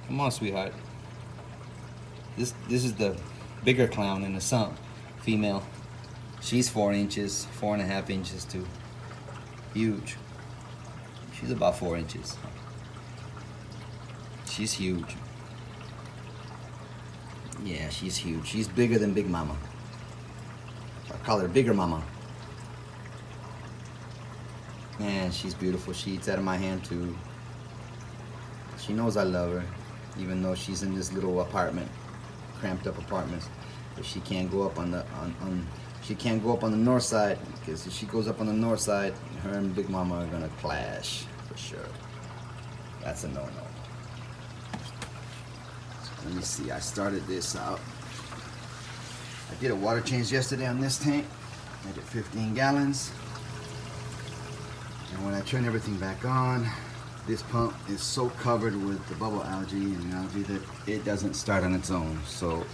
Come on, sweetheart. This is the bigger clown in the sump, female. She's 4 inches, 4.5 inches too. Huge. She's about 4 inches. She's huge. Yeah, she's huge. She's bigger than Big Mama. I call her Bigger Mama. And she's beautiful. She eats out of my hand too. She knows I love her, even though she's in this little apartment, cramped up apartment. But she can't go up on the she can't go up on the north side, because if she goes up on the north side, her and Big Mama are gonna clash for sure. That's a no-no. So let me see. I started this out. I did a water change yesterday on this tank. I did 15 gallons. And when I turn everything back on, this pump is so covered with the bubble algae and algae that it doesn't start on its own. So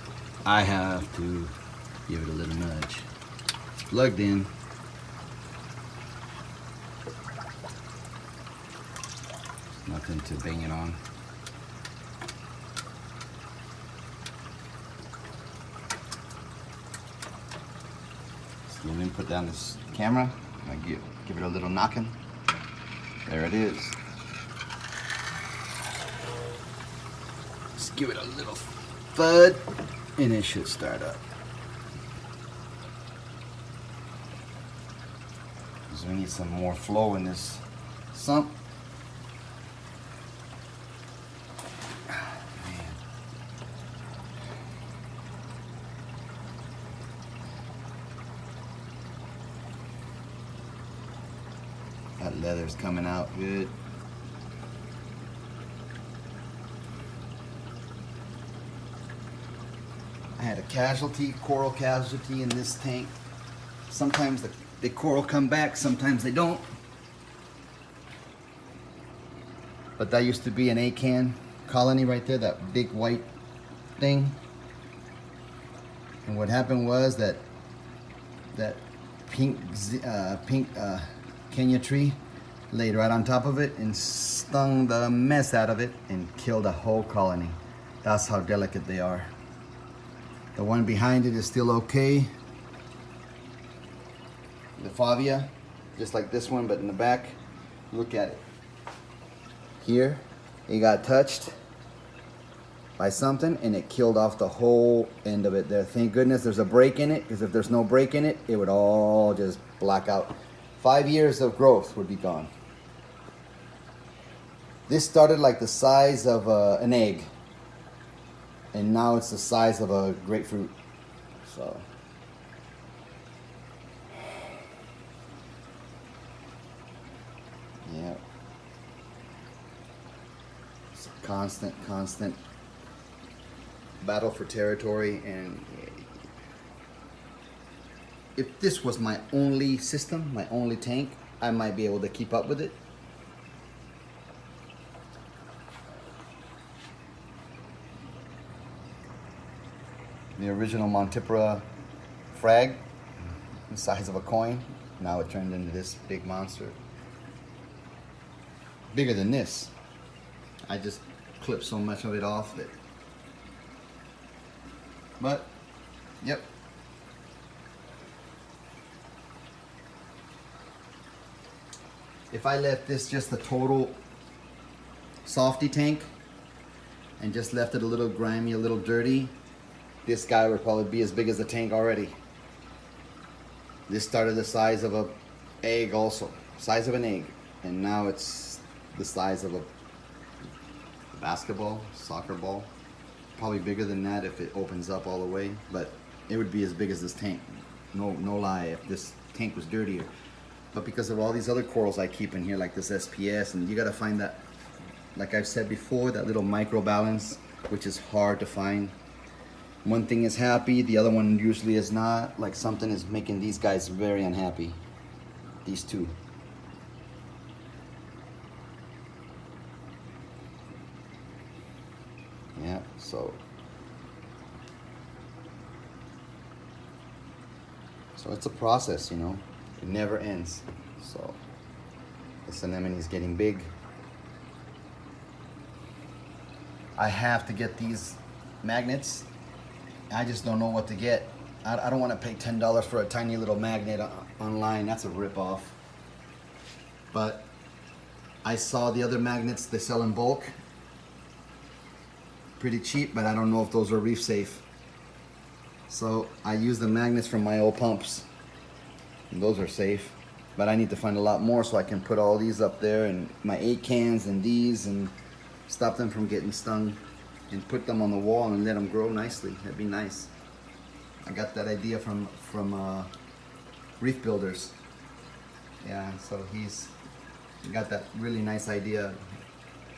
I have to give it a little nudge. It's plugged in. Nothing to bang it on. So let me put down this camera. I give it a little knocking. There it is. Just give it a little thud and it should start up. Because we need some more flow in this sump. That leather's coming out good. I had a coral casualty in this tank. Sometimes the coral come back, sometimes they don't. But that used to be an acan colony right there, that big white thing. And what happened was that pink Kenya tree laid right on top of it and stung the mess out of it and killed a whole colony. That's how delicate they are. The one behind it is still okay. The favia, just like this one, but in the back, look at it. Here, it got touched by something and it killed off the whole end of it there. Thank goodness there's a break in it, because if there's no break in it, it would all just black out. 5 years of growth would be gone. This started like the size of an egg, and now it's the size of a grapefruit. So yeah, it's a constant battle for territory. And if this was my only system, my only tank, I might be able to keep up with it. The original Montipora frag, the size of a coin, now it turned into this big monster. Bigger than this. I just clipped so much of it off that. But, yep. If I left this just a total softy tank and just left it a little grimy, a little dirty, this guy would probably be as big as the tank already. This started the size of an egg also, size of an egg, and now it's the size of a basketball, soccer ball. Probably bigger than that if it opens up all the way, but it would be as big as this tank. No lie, if this tank was dirtier. But because of all these other corals I keep in here, like this SPS, and you gotta find that, like I've said before, that little micro balance, which is hard to find. One thing is happy, the other one usually is not. Like something is making these guys very unhappy. These two. Yeah, so it's a process, you know. It never ends. So this anemone is getting big. I have to get these magnets. I just don't know what to get. I don't want to pay $10 for a tiny little magnet online. That's a ripoff. But I saw the other magnets they sell in bulk. Pretty cheap, but I don't know if those are reef safe. So I use the magnets from my old pumps. And those are safe. But I need to find a lot more so I can put all these up there and my 8 cans and these and stop them from getting stung and put them on the wall and let them grow nicely. That'd be nice. I got that idea from Reef Builders. Yeah, so he's got that really nice idea,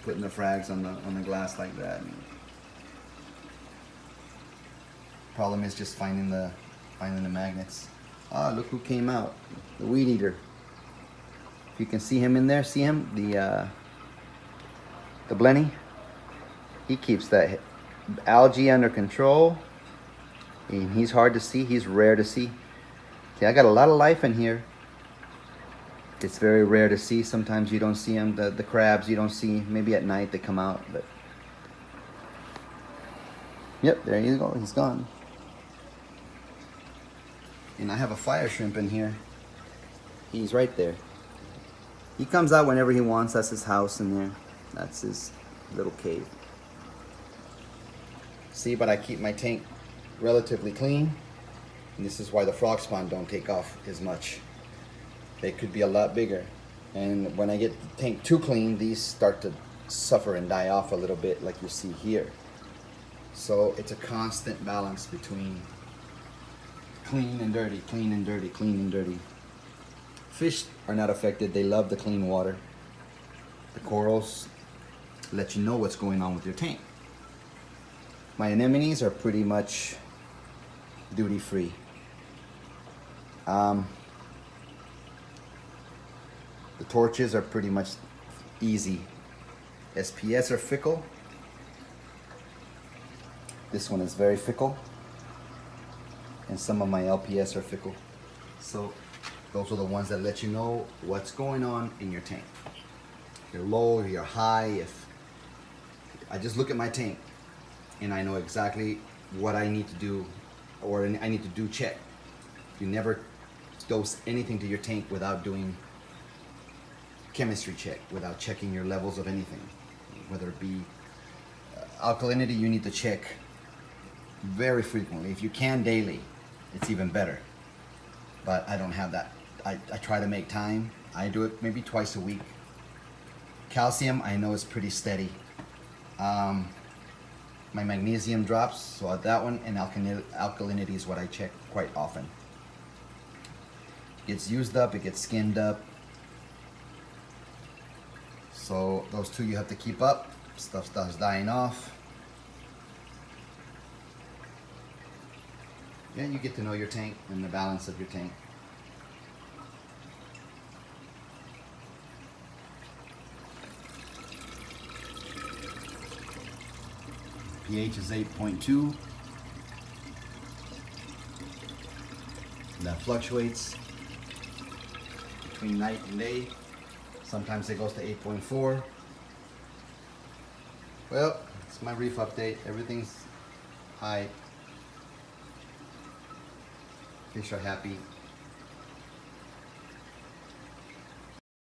putting the frags on the glass like that. Problem is just finding the magnets. Ah, look who came out, the weed eater. If you can see him in there, see him, the blenny. He keeps that algae under control. And he's hard to see. He's rare to see. See, I got a lot of life in here. It's very rare to see. Sometimes you don't see them. The crabs you don't see. Maybe at night they come out. But yep, there you go. He's gone. And I have a fire shrimp in here. He's right there. He comes out whenever he wants. That's his house in there. That's his little cave. See, but I keep my tank relatively clean, and this is why the frog spawn don't take off as much. They could be a lot bigger, and when I get the tank too clean, these start to suffer and die off a little bit, like you see here. So it's a constant balance between clean and dirty, clean and dirty, clean and dirty. Fish are not affected. They love the clean water. The corals let you know what's going on with your tank. My anemones are pretty much duty-free. The torches are pretty much easy. SPS are fickle. This one is very fickle. And some of my LPS are fickle. So those are the ones that let you know what's going on in your tank. If you're low, if you're high, if I just look at my tank and I know exactly what I need to do, or I need to do check. You never dose anything to your tank without doing chemistry check, without checking your levels of anything. Whether it be alkalinity, you need to check very frequently. If you can daily, it's even better. But I don't have that. I try to make time. I do it maybe twice a week. Calcium, I know is pretty steady. My magnesium drops, so that one, and alkalinity is what I check quite often. It gets used up, it gets skinned up. So those two you have to keep up. Stuff starts dying off. Yeah, you get to know your tank and the balance of your tank. pH is 8.2. That fluctuates between night and day. Sometimes it goes to 8.4. Well, it's my reef update. Everything's high. Fish are happy.